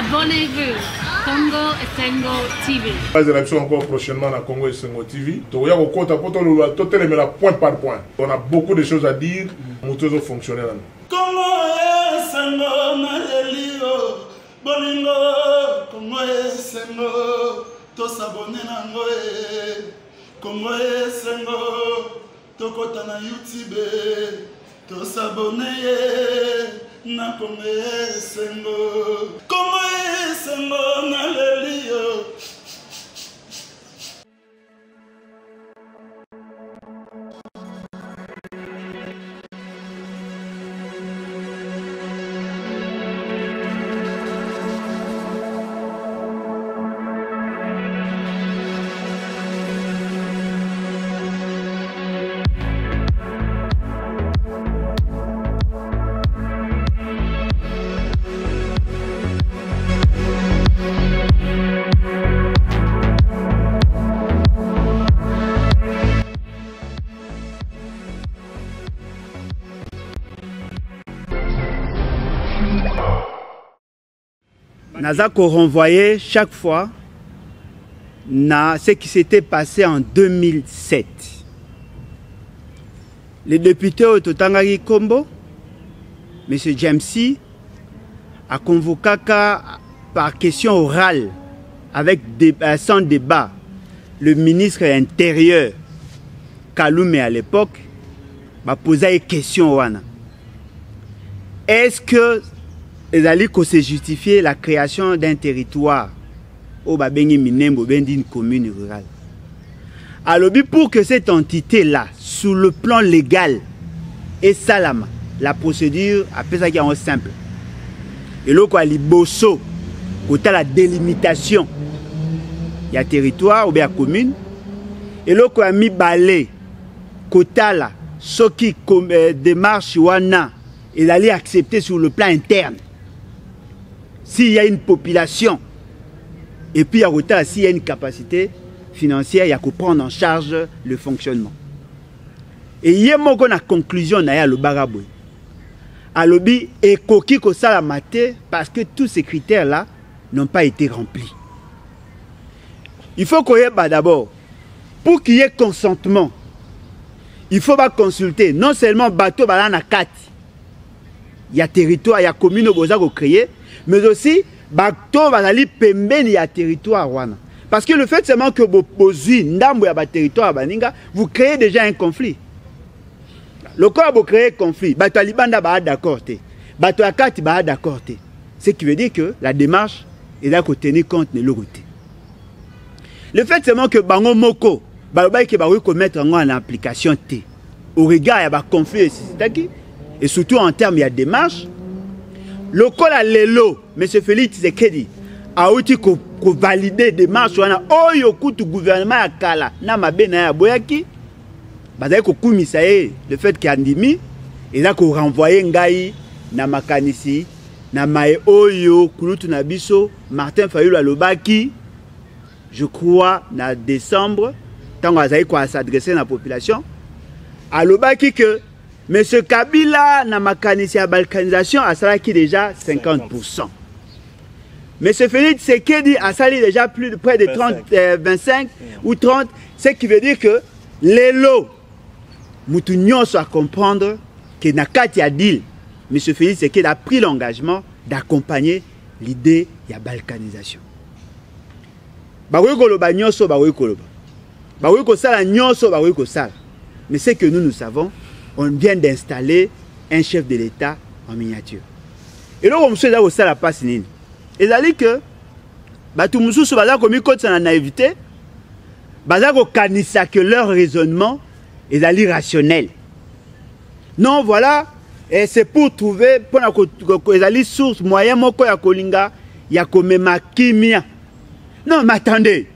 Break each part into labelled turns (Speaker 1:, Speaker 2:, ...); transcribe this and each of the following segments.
Speaker 1: Abonnez-vous. Congo Esengo TV.
Speaker 2: Pas d'élection encore prochainement dans Congo Esengo TV. Donc, il y a encore point par point. On a beaucoup de choses à dire. Nous devons fonctionner là.
Speaker 3: Congo Esengo Nalelio. Bolingo Congo Esengo. Tous abonnés nango. Congo Esengo. Tokota na YouTube. Tous abonnés. Na Congo Esengo. Congo Esengo Nalelio.
Speaker 4: Nazako renvoyé chaque fois na ce qui s'était passé en 2007. Le député au Totangari Kombo, M. Jamsi, a convoqué par question orale, avec sans débat, le ministre intérieur, Kaloume à l'époque, a posé une question. Est-ce que se justifier la création d'un territoire au Babengi Minembo, d'une commune rurale? Alors, pour que cette entité-là, sous le plan légal, et salama, la procédure, après ça qui est simple. Et là, quoi, bosso, côté la délimitation, il y a territoire ou bien commune. Et là, quoi, mi balé, côté là, ce qui démarche wana, il allait accepter sur le plan interne. S'il y a une population, et puis s'il y a une capacité financière, il y a qu'à prendre en charge le fonctionnement. Et il y a une conclusion dans le baraboué. Alobi et koki ko sala maté parce que tous ces critères-là n'ont pas été remplis. Il faut qu'on y ait d'abord, pour qu'il y ait consentement, il faut pas consulter non seulement bateau balana kati, il y a territoire, il y a commune au besoin de créer, mais aussi bateau balali pembeni il y a territoire wana. Parce que le fait seulement que vous posez ndambo ya ba territoire baninga, vous créez déjà un conflit. Le corps vous créez un conflit, bateau libanda ba d'accord té, bateau akati ba d'accord té. Ce qui veut dire que la démarche est là qu'on tenir compte de l'autre. Le fait seulement que bango moko baloba ke ba oui ko mettre en application té. Au regard ya ba conflit et surtout en termes de démarche, le col à l'élo, M. Félix Tshisekedi a outil ko valider démarche wana oyo kutu gouvernement ya kala na mabe na ya boyaki bazali ko kumisa le fait qu'il andimi et là ko renvoyer ngai na makanisi na mae oyo kulutu na biso Martin Fayulu alobaki je crois na décembre tant azali ko s'adresser na population alobaki que M. Kabila na makanisi ya balkanisation a salaki déjà 50%. M. Félix Tshisekedi a sali déjà plus de près de 25 ou 30, ce qui veut dire que les lots, nous tous à comprendre que na kati ya deal, M. Félix Tshisekedi a pris l'engagement d'accompagner l'idée de la balkanisation. Mais c'est que nous savons, on vient d'installer un chef de l'État en miniature. Et là, on se dit que la passe nini. Et ça dit que tout le monde qui a naïveté, que leur raisonnement est rationnel. Non, voilà, et c'est pour trouver les sources, moyens, il y a comme ma kimia. Non, mais attendez,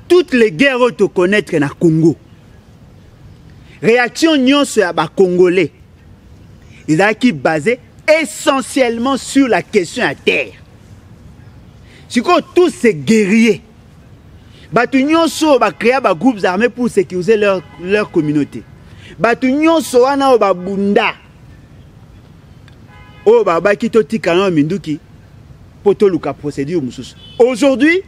Speaker 4: toutes les guerres auto connaître na Congo. Réaction nyonso ya ba Congolais. Ils ont qui basé essentiellement sur la question à terre. C'est que tous ces guerriers, batu nyonso ba créer ba groupes armés pour sécuriser leur communauté. Batu nyonso wana ba bunda. Oh ba ki to tika na minduki. Potoluka procédure Moussous. Aujourd'hui,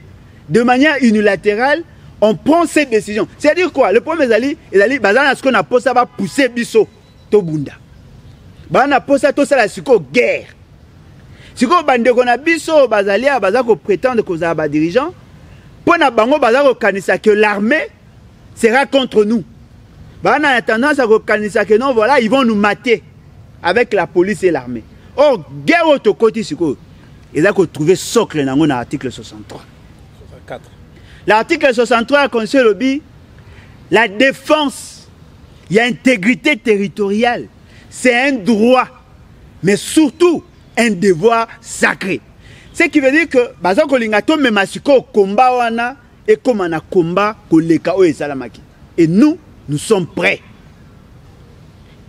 Speaker 4: de manière unilatérale, on prend cette décision. C'est-à-dire quoi? Le premier est ce qu'on a posé à pousser Bisso, Tobunda. On a posé à tout ça, c'est quoi guerre? Si on a Bisso, Bazali, Bazako prétendre que vous avez dirigeant, pour Bango, Bazako Kanisa que l'armée sera contre nous. On a tendance à Kanisa que non, voilà, ils vont nous mater avec la police et l'armée. Or, guerre au côté, c'est quoi? Ils ont trouvé socle dans l'article 63. 64. L'article 63 a conseillé le lobby, la défense, il y a intégrité territoriale. C'est un droit, mais surtout un devoir sacré. Ce qui veut dire que, combat et comme on a combat, et nous sommes prêts.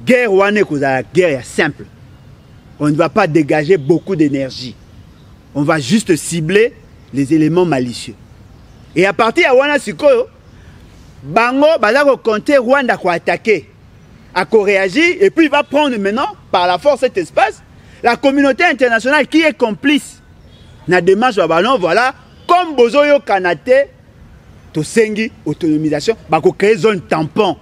Speaker 4: Guerre la guerre est simple. On ne va pas dégager beaucoup d'énergie. On va juste cibler les éléments malicieux. Et à partir de Wana Sikoyo, Bango, Bazako compter Rwanda pour attaquer, à réagir, et puis il va prendre maintenant, par la force cet espace, la communauté internationale qui est complice. Na démarche de ballon, voilà, comme Bozoyo Kanate, Tosengi, autonomisation, Bako créer zone tampon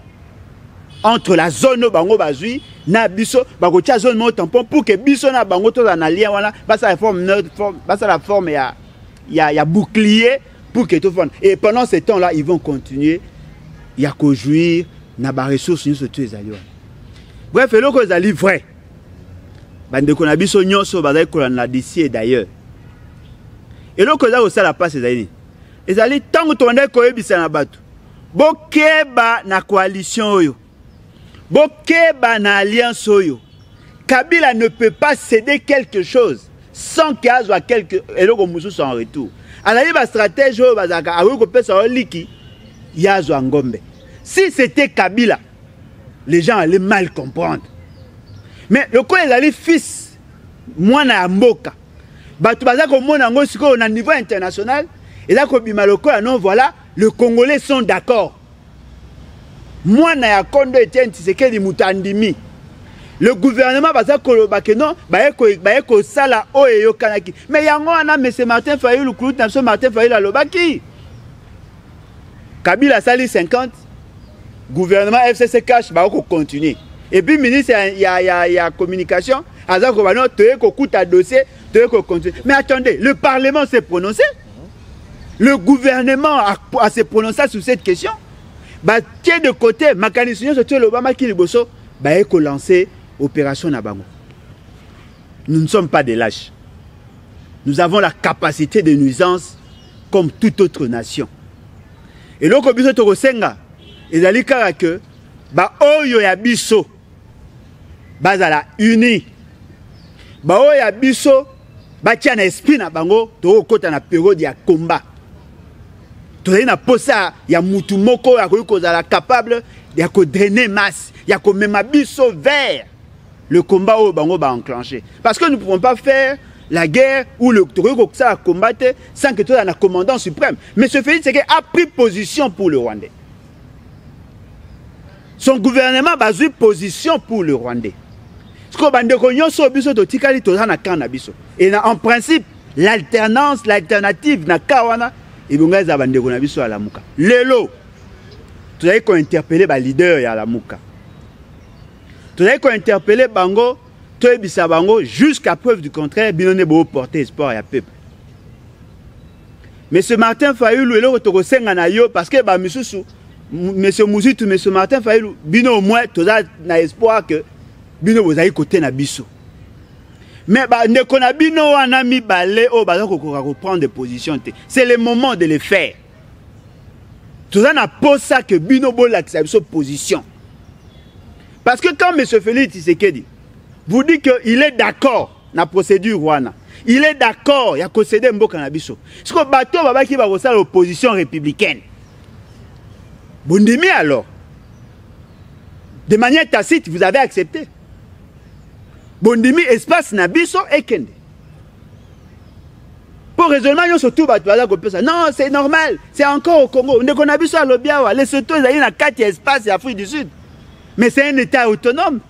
Speaker 4: entre la zone Bango Bazui, na Bisso, Bako tia zone tampon pour que Bisso na Bango to en allié, voilà, basa la forme, il y a bouclier pour que tout le monde. Et pendant ce temps-là, ils vont continuer, il y a qu'à jouir, na ba ressources, nous tous les alliés. Bref, il faut que les alliés vrai. Bande qu'on a Bisso nyonso, bazai qu'on a d'ici et d'ailleurs. Et là, que ça la passe, les alliés, tant que tu en es koyebisa na batu, bokeba na coalition oyo, bokeba na alliance oyo, Kabila ne peut pas céder quelque chose sans qu'il y ait quelque chose en retour. Alors, il y a une stratégie, il y a un Ngombe. Si c'était Kabila, les gens allaient mal comprendre. Mais le coup, il y a les fils, moi, na Mboka. Au niveau international, et là, non, voilà, les Congolais sont d'accord. Moi, na Kondo Etienne Tshisekedi Mutandimi. Le gouvernement va dire que non, ça là, mais il y a un M. Martin Fayulu, M. Martin Fayulu à l'Obaki. Kabila Sali 50, gouvernement FCC cash, va continuer. Et puis, ministre, il y a communication, à ça qu'on va non, tu es un dossier, tu es continuer. Mais attendez, le Parlement s'est prononcé. Le gouvernement a s'est prononcé sur cette question. Tiens de côté, mécanisme, c'est l'Obama qui est bosso, il faut lancer opération Nabango. Nous ne sommes pas des lâches. Nous avons la capacité de nuisance comme toute autre nation. Et donc, au biso tokosenga, ezali kaka que oyo ya biso bazala uni. Oyo ya biso batia na esprit na bango tokota na période ya combat. Tozali na posa ya mutu moko ya kozala capable ya ko drainer masse, ya ko mema biso vers le combat au bango va enclencher. Parce que nous ne pouvons pas faire la guerre ou le ça a combattre sans que tu aies un commandant suprême. Mais ce fait, c'est qu'il a pris position pour le Rwandais. Son gouvernement a pris position pour le Rwandais. Et en principe, l'alternance, l'alternative, Lelo, tu as interpellé le leader à la Mouka. Tu as interpellé Bango, tu as Bango, jusqu'à preuve du contraire, Binone Bo porter espoir à peuple. Mais ce Martin Fayulu, parce que M. Mouzitou, M. Martin Fayulu, Bino au moins, tu as espoir que Bino vous avez côté na biso. Mais ne connaît Bino un ami balé au bazar qu'on prendre des positions. C'est le moment de les faire. Tu as pas ça que Bino Bol accepte sa position. Parce que quand M. Félix Tshisekedi vous dit qu'il est d'accord dans la procédure Rwanda, il est d'accord, il y a concédé Mboka Nabiso. Ce que bateau baba qui va ressortir l'opposition républicaine. Bondimi alors. De manière tacite, vous avez accepté. Bondimi espace Nabiso et Kende. Pour raisonnement, il y a surtout non, c'est normal, c'est encore au Congo. On a vu ça à l'Obiawa, les Soto, ils ont 4 espaces en Afrique du Sud. Mais c'est un État autonome.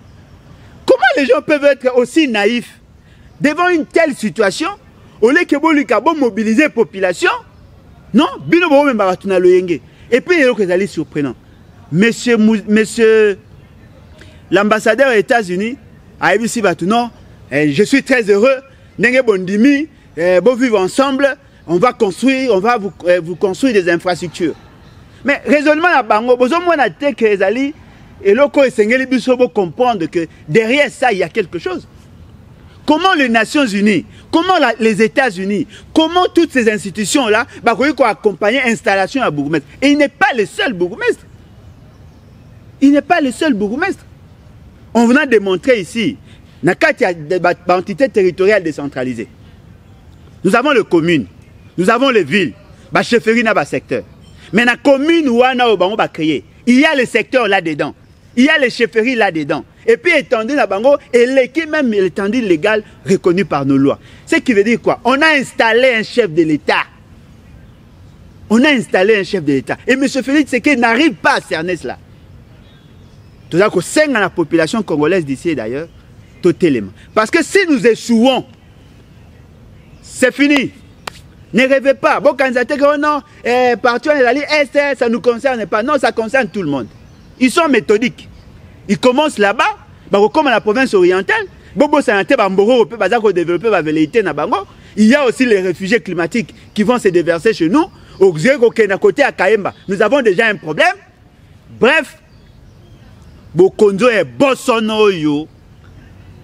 Speaker 4: Comment les gens peuvent être aussi naïfs devant une telle situation? au lieu que bolika bon mobiliser population, non, bino bo même baratuna loyenge. Et puis il y a des surprenant. Monsieur l'ambassadeur des États-Unis a dit non, je suis très heureux, nenge bondimi, bon vivre ensemble, on va vous construire des infrastructures. Mais raisonnement à bango, besoin de que les alliés et loko et sengeli biso bo comprendre que derrière ça il y a quelque chose. Comment les Nations Unies, comment les États-Unis, comment toutes ces institutions-là vont accompagner l'installation à bourgmestre. Et il n'est pas le seul bourgmestre. Il n'est pas le seul bourgmestre. On venait de démontrer ici, il y a des entités territoriales décentralisées. Nous avons les communes, nous avons les villes, les chefferies dans le secteur. Mais dans la commune où on va créer, il y a les secteurs là-dedans. Il y a les chefferies là-dedans. Et puis étendu la bango, et l'équipe même l'étendue légale reconnue par nos lois. Ce qui veut dire quoi? On a installé un chef de l'État. On a installé un chef de l'État. Et M. Félix Tshisekedi n'arrive pas à cerner cela. Tout ça, que 5 dans la population congolaise d'ici d'ailleurs, totalement. Parce que si nous échouons, c'est fini. Ne rêvez pas. Bon, quand vous êtes non, partout en Est, ça ne nous concerne pas. Non, ça concerne tout le monde. Ils sont méthodiques. Ils commencent là-bas, comme à la province orientale. Il y a aussi les réfugiés climatiques qui vont se déverser chez nous. Nous avons déjà un problème. Bref, Bokonzo et Bossonoyo,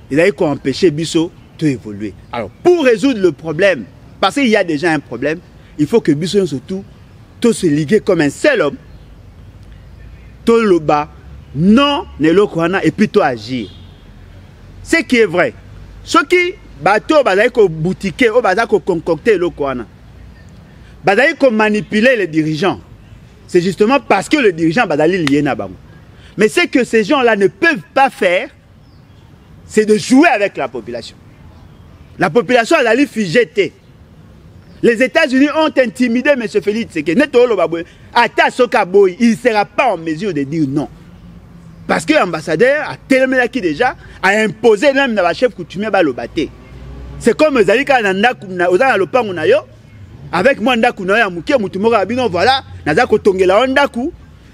Speaker 4: il a empêché Bisso d'évoluer. Alors, pour résoudre le problème, parce qu'il y a déjà un problème, il faut que Bisso surtout se liguer comme un seul homme. Tout le bas. Non, et plutôt agir. Ce qui est vrai. Ce qui bateau bazako boutiquer ou bazako concocter le kwana. Bazako manipuler les dirigeants. C'est justement parce que le dirigeant bazali lié na bango. Mais ce que ces gens-là ne peuvent pas faire, c'est de jouer avec la population. La population a allé figée. Les États-Unis ont intimidé M. Félix Tshisekedi. Il ne sera pas en mesure de dire non. Parce que l'ambassadeur a tellement qui déjà a imposé même dans la chef coutumier balobaté. C'est comme Zalika Nanda Lopangu Nayo, avec moi Ndaku Nayo Muké, Mutumora Abino, voilà, Nazako Tongela Ondaku,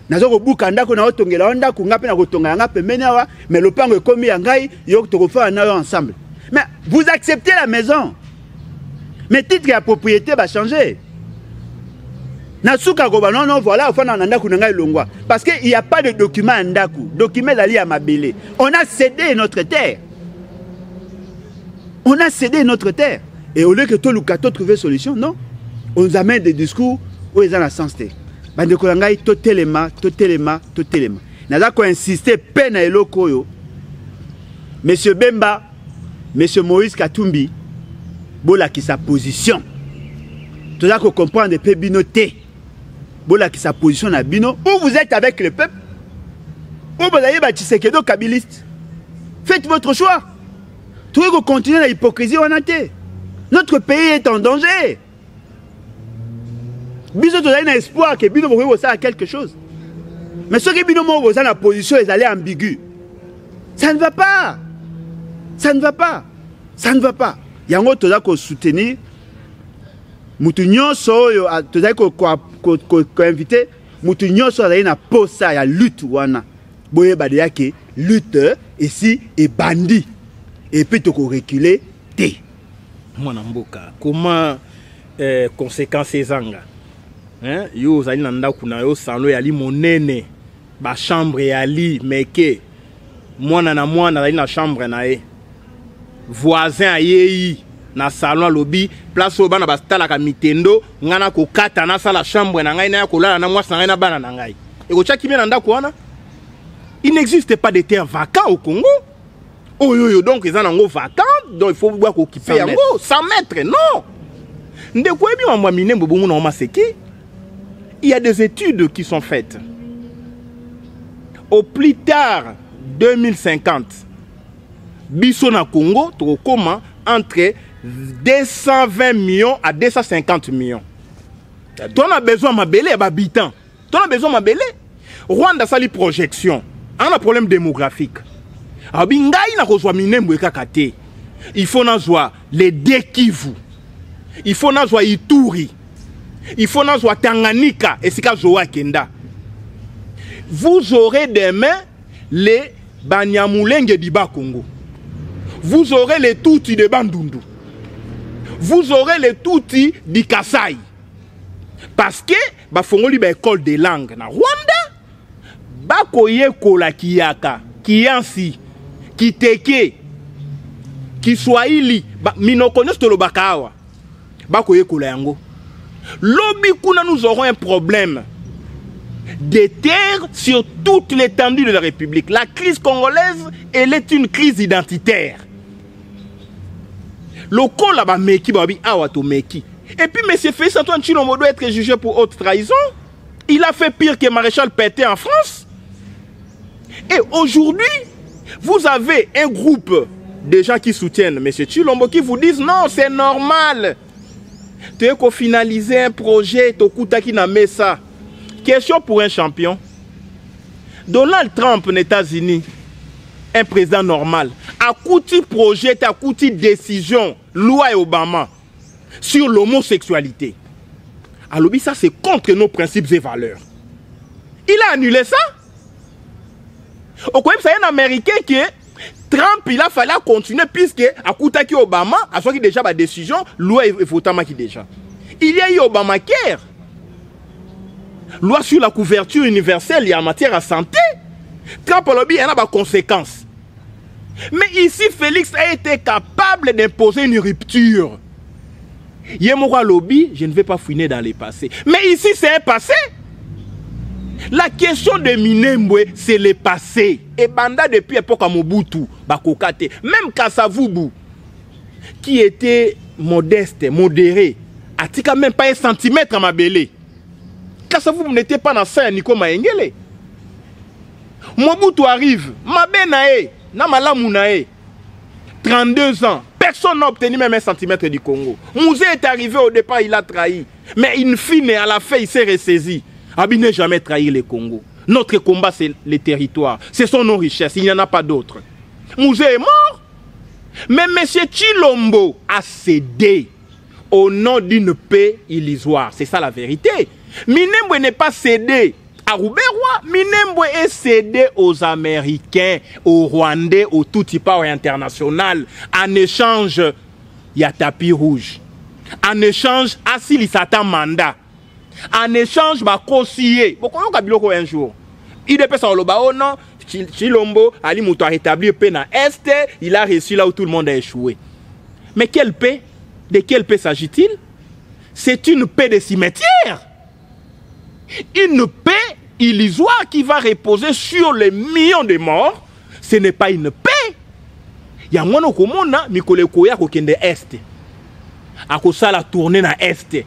Speaker 4: Nazako Bukandako Nao Tongela Ondaku, Ngape Nakotonga Ngape Menawa, mais Lopangu est commis en Gaï, Yok Torofa Nayo ensemble. Mais vous acceptez la maison. Mais titre et propriété va changer. Non, voilà, parce qu'il n'y a pas de document en Ndaku. Document d'Ali à Mabélé. On a cédé notre terre. On a cédé notre terre. Et au lieu que tout le cateau trouve solution, non. On nous amène des discours où ils ont la sensité. Bande Kolangai, totalement. N'a pas insisté, peine à Elokoyo. Monsieur Bemba, Monsieur Moïse Katumbi, Bola qui sa position. Tout ça qu'on comprend des peu binotés. Bola qui sa position à Bino, ou vous êtes avec le peuple, ou vous allez Tshisekedi kabiliste. Faites votre choix. Tout le monde continue la hypocrisie en été. Notre pays est en danger. Biso tu as un espoir que Bino va faire quelque chose. Mais ceux qui Bino vont dans la position, ils allaient ambiguë. Ça ne va pas. Ça ne va pas. Ça ne va pas. Il y a un autre qui doit soutenir. Mutunyo soyo tozali ko invité mutunyo so azali na posa ya lutte wana boye bade yake lutte ici et bandit et puis to ko reculer té
Speaker 5: mwana mboka comment conséquences ezanga hein yo zali na ndaku na yo salo ya li monene ba chambre ya li meke mwana na mwana zali na chambre na ye voisin ayeyi na salon lobby place au bana bastala ka mitendo ngana ko kata na sala chambre na ngai na ko lala na mwasa ngai na bana na ngai e ko tchaki mena ndako wana. Il n'existe pas de terres vacantes au Congo. Oh yo yo donc ils en ont vacant donc il faut voir occuper yango 100 mètres non. Ndeko ebi wa mwamine mbobungu na maseki. Il y a des études qui sont faites. Au plus tard 2050 biso na Congo to koma entre 220 millions à 250 millions. Tu as besoin de mabélé, habitants. Tu as besoin de mabélé. Rwanda a une projection. On a un problème démographique. Il faut nous voir les deux Kivu. il faut nazwa Ituri, il faut nazwa Tanganyika et sika zoa kenda. Vous aurez demain les Banyamulenge du Bas-Congo. Vous aurez les Tutsi de Bandundu. Vous aurez les Tutsi du Kasaï. Parce que bafongoli ba école de langue na Rwanda. Bakoye kola kiyaka, kiyansi, kiteke, kiswahili, minokonos to lobakawa. Bakoye kola yango. Lobi kuna nous aurons un problème de terre sur toute l'étendue de la République. La crise congolaise, elle est une crise identitaire. Le col là-bas, meki, babi, awato meki. Et puis, M. Félix Antoine Tshilombo doit être jugé pour haute trahison. Il a fait pire que Maréchal Pétain en France. Et aujourd'hui, vous avez un groupe de gens qui soutiennent M. Tshilombo qui vous disent non, c'est normal. Tu as finaliser un projet, Tokutaki na Mesa. Question pour un champion. Donald Trump aux États-Unis, un président normal, a coûté projet, a coûté décision, loi et Obama sur l'homosexualité. Alors, ça c'est contre nos principes et valeurs. Il a annulé ça. Au contraire, c'est un Américain qui Trump, il a fallu continuer puisque à coûté Obama, à ce qui déjà ma décision, loi et Fotama qui déjà. Il y a eu Obamacare. Loi sur la couverture universelle en matière de santé. Trump il y a des conséquences. Mais ici, Félix a été capable d'imposer une rupture. Yemora lobby, je ne vais pas fouiner dans les passés. Mais ici, c'est un passé. La question de Minembwe, c'est le passé. Et Banda depuis l'époque à Mobutu, Bakokate, même Kasavubu, qui était modeste, modéré, a quand même pas un centimètre à ma belée. Kasavubu n'était pas dans ça, Nico Maengele. Mobutu arrive, Mabenae, Namalamunae, 32 ans. Personne n'a obtenu même un centimètre du Congo. Mouzé est arrivé au départ, il a trahi. Mais in fine, à la fin, il s'est ressaisi. Abi n'a jamais trahi le Congo. Notre combat, c'est les territoires. Ce sont nos richesses. Il n'y en a pas d'autres. Mouzé est mort. Mais M. Tshilombo a cédé au nom d'une paix illusoire. C'est ça la vérité. Minembwe n'est pas cédé à Roubaix-Roi. Minembwe est cédé aux Américains, aux Rwandais, au tout power international. En échange, il y a tapis rouge. En échange, Assili Satan mandat. En échange, ma conseiller. Pourquoi on a un jour? Il est passé au Lobao, non? Tshilombo, Ali Moutou a rétabli paix dans Est. Il a réussi là où tout le monde a échoué. Mais quelle paix? De quelle paix s'agit-il? C'est une paix de cimetière. Une paix illusoire qui va reposer sur les millions de morts. Ce n'est pas une paix. Il y a un moment où on a kokende Est. A ça la tournée dans Est.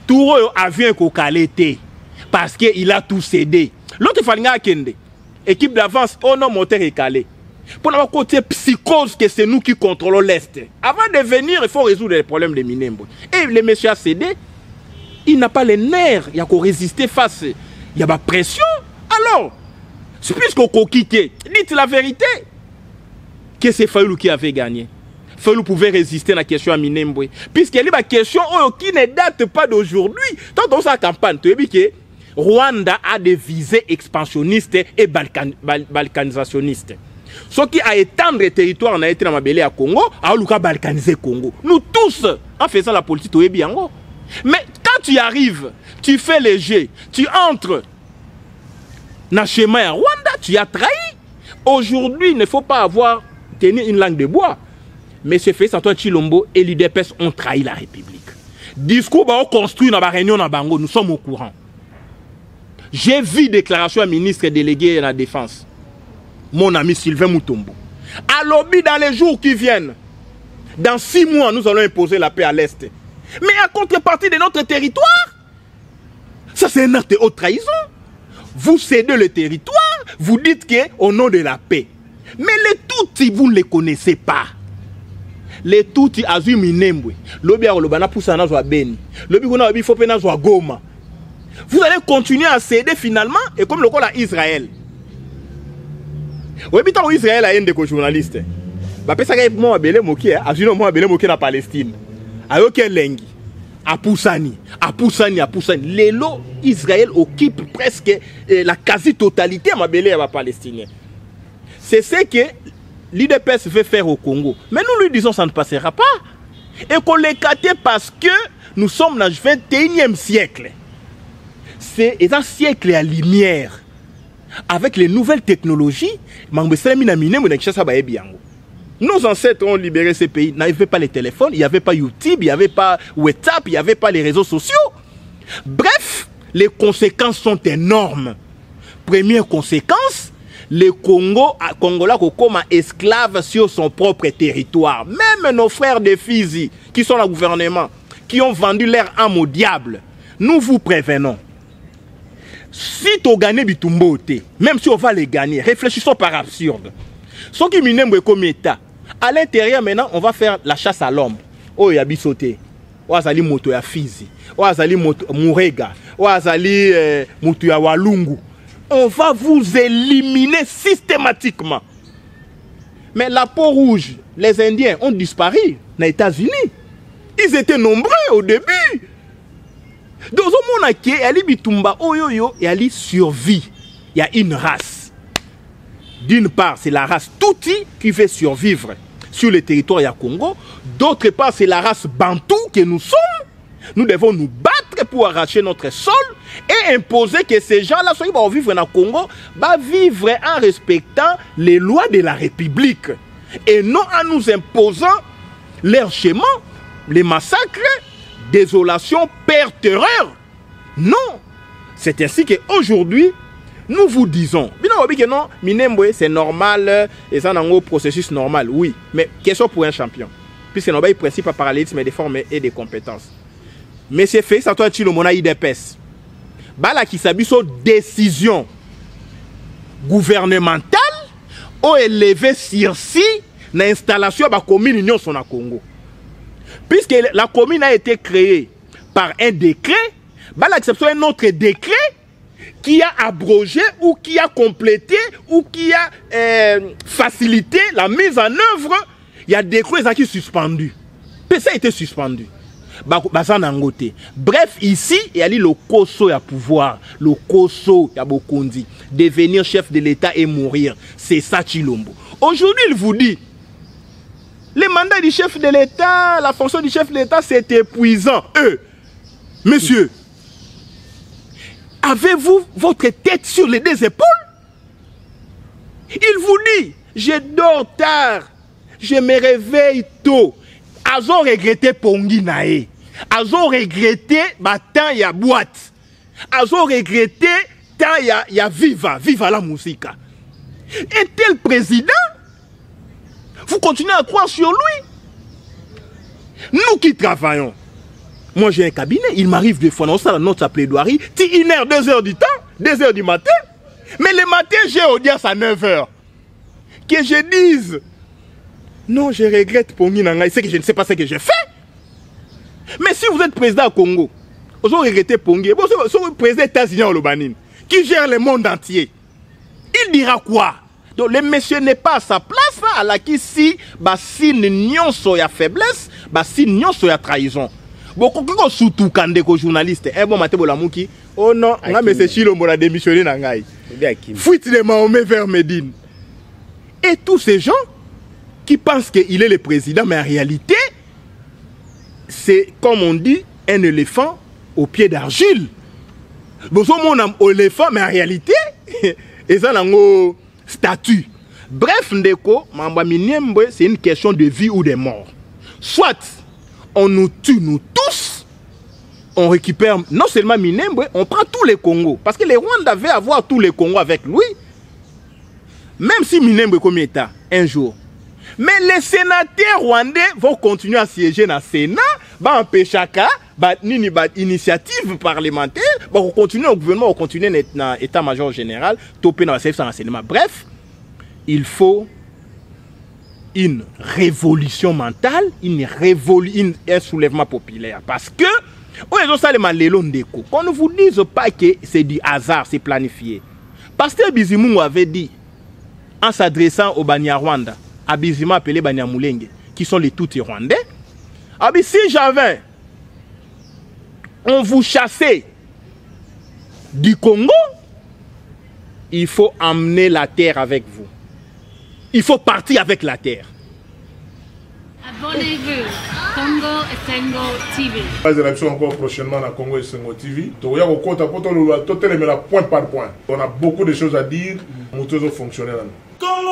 Speaker 5: Tout avion ko kalete parce qu'il a tout cédé. L'autre falinga kende. Équipe d'avance, oh non, moteur est calé. Pour notre côté psychose que c'est nous qui contrôlons l'Est. Avant de venir, il faut résoudre les problèmes de Minembwe. Et le monsieur a cédé. Il n'a pas les nerfs. Il y a qu'à résister face. Il y a la pression. Alors, puisqu'on a quitté, dites la vérité. Que c'est Fayulu qui avait gagné. Fayulu pouvait résister à la question à Minembwe. Puisqu'il y a une question qui ne date pas d'aujourd'hui. Tant dans sa campagne, tu as vu que Rwanda a des visées expansionnistes et balkanisationnistes. Ce qui a étendre le territoire, on a été dans Mabélé à Congo, a balkaniser Congo. Nous tous, en faisant la politique, tu es bien. Mais quand tu arrives, tu fais les jets, tu entres dans le schéma à Rwanda, tu as trahi. Aujourd'hui, il ne faut pas avoir tenu une langue de bois. Mais M. Félix Antoine Tshilombo et l'UDPS ont trahi la République. Discours construit dans la réunion dans Bango, nous sommes au courant. J'ai vu déclaration à ministre délégué à la Défense, mon ami Sylvain Mutombo. À lobby dans les jours qui viennent, dans 6 mois, nous allons imposer la paix à l'Est. Mais à contrepartie de notre territoire, ça c'est un acte de haute trahison. Vous cédez le territoire, vous dites qu'au nom de la paix. Mais les Tutsis, vous ne les connaissez pas. Les Tutsis, Azui Minembwe, Lobi Arolobana Poussana Zwa Beni, Lobi Gona Obi Fopena Zwa Goma. Vous allez continuer à céder finalement, et comme le cas à Israël. Oui, mais Israël a un des journalistes. Bah, parce que moi, Abele Moki, Azui Mo Abele Moki na Palestine. Alors quel lengi. Apoussani. Lélo, Israël occupe presque la quasi-totalité de la Palestiniens. C'est ce que l'IDPS veut faire au Congo. Mais nous lui disons que ça ne passera pas. Et qu'on l'écarte parce que nous sommes dans le 21e siècle. C'est un siècle à lumière. Avec les nouvelles technologies, nos ancêtres ont libéré ces pays. Il n'y avait pas les téléphones, il n'y avait pas YouTube, il n'y avait pas WhatsApp, il n'y avait pas les réseaux sociaux. Bref, les conséquences sont énormes. Première conséquence, le Congolais comme esclaves sur son propre territoire. Même nos frères de Fizi, qui sont au gouvernement, qui ont vendu leur âme au diable, nous vous prévenons. Si tu gagnes Bitumbo, même si on va les gagner, réfléchissons par absurde. Ce qui est comme État, à l'intérieur maintenant, on va faire la chasse à l'homme. Oh, il y a Bissoté. Oh, il y a Moto ya Fizi. Oh, il y a Mourega. Oh, il y a Moto ya Walungu. On va vous éliminer systématiquement. Mais la peau rouge, les Indiens ont disparu aux États-Unis. Ils étaient nombreux au début. Dans un monde qui est Bitumba, il y a survie. Il y a une race. D'une part, c'est la race Tutsi qui veut survivre sur le territoire du Congo. D'autre part, c'est la race Bantou que nous sommes. Nous devons nous battre pour arracher notre sol et imposer que ces gens-là, ceux qui vont vivre dans le Congo, vont vivre en respectant les lois de la République. Et non en nous imposant leur schéma, les massacres, désolation, perte, terreur. Non. C'est ainsi qu'aujourd'hui, nous vous disons, non, c'est normal, et ça, c'est un processus normal, oui. Mais question pour un champion. Puisque nous avons le principe de parallélisme des formes et des compétences. Mais c'est fait, ça doit être le monnaie IDPS. Bala qui s'habille sur décision gouvernementale, ou élevé sursis dans l'installation de la commune Union sur le Congo. Puisque la commune a été créée par un décret, bala qui s'habille sur un autre décret qui a abrogé ou qui a complété ou qui a facilité la mise en œuvre. Il y a des décrets qui sont suspendus. Ça a été suspendu. Bref, ici, il y a le Koso à pouvoir, le Koso à Bokondi, devenir chef de l'État et mourir. C'est ça Chilombo. Aujourd'hui, il vous dit, le mandat du chef de l'État, la fonction du chef de l'État, c'est épuisant. Monsieur, avez-vous votre tête sur les deux épaules? Il vous dit, je dors tard, je me réveille tôt. Azo regretté Pongi Nae. Azo regretté tant y a boîte. Azo regretté tant y a viva la musique. Et tel président, vous continuez à croire sur lui. Nous qui travaillons, moi j'ai un cabinet, il m'arrive de fois dans ça, notre plaidoirie, 1h, 2h du temps, 2h du matin. Mais le matin, j'ai audience à 9h. Que je dise, non, je regrette Pongi Nangai, c'est que je ne sais pas ce que j'ai fait. Mais si vous êtes président au Congo, vous regrettez Pongi, vous êtes président des États-Unis au Lobanine, qui gère le monde entier, il dira quoi? Donc le monsieur n'est pas à sa place, à la qui si, si n'y so ya faiblesse, si n'y so ya trahison. Beaucoup de surtout quand des journalistes, bon matin bolamouki, oh non, on a monsieur Chilombo a démissionné Nangai. Fuite de Mahomet vers Médine. Et tous ces gens qui pensent qu'il est le président, mais en réalité, c'est, comme on dit, un éléphant au pied d'argile. Bon, on a un éléphant, mais en réalité, c'est un statut. Bref, c'est une question de vie ou de mort. Soit on nous tue, nous tous, on récupère non seulement Minembwe, on prend tous les Congos. Parce que les Rwandais devaient avoir tous les Congos avec lui. Même si Minembwe comme État, un jour. Mais les sénateurs rwandais vont continuer à siéger dans le Sénat, empêcher une initiative parlementaire, on continue au gouvernement, on continue dans l'état-major général, toper dans le service d'enseignement. Bref, il faut une révolution mentale, un soulèvement populaire. Parce que, qu'on ne vous dise pas que c'est du hasard, c'est planifié. Pasteur Bizimungu avait dit, en s'adressant au Banyarwanda, à Bizima appelé Banyamulenge, qui sont les Tutsi rwandais, si j'avais on vous chassait du Congo, il faut emmener la terre avec vous. Il faut partir avec la terre.
Speaker 1: Abonnez-vous. Congo Esengo TV.
Speaker 2: Les élections encore prochainement à Congo Esengo TV. Donc, il y a point par point. On a beaucoup de choses à dire. Nous devons fonctionner.
Speaker 3: Congo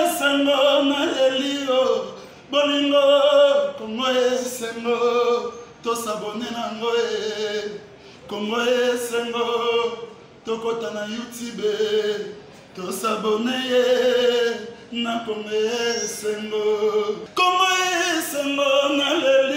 Speaker 3: Esengo na elio. Bolingo Congo Esengo. To s'abonner na ngoe. Congo Esengo. To kota na YouTube. To s'abonner na Congo Esengo. Congo Esengo na elio.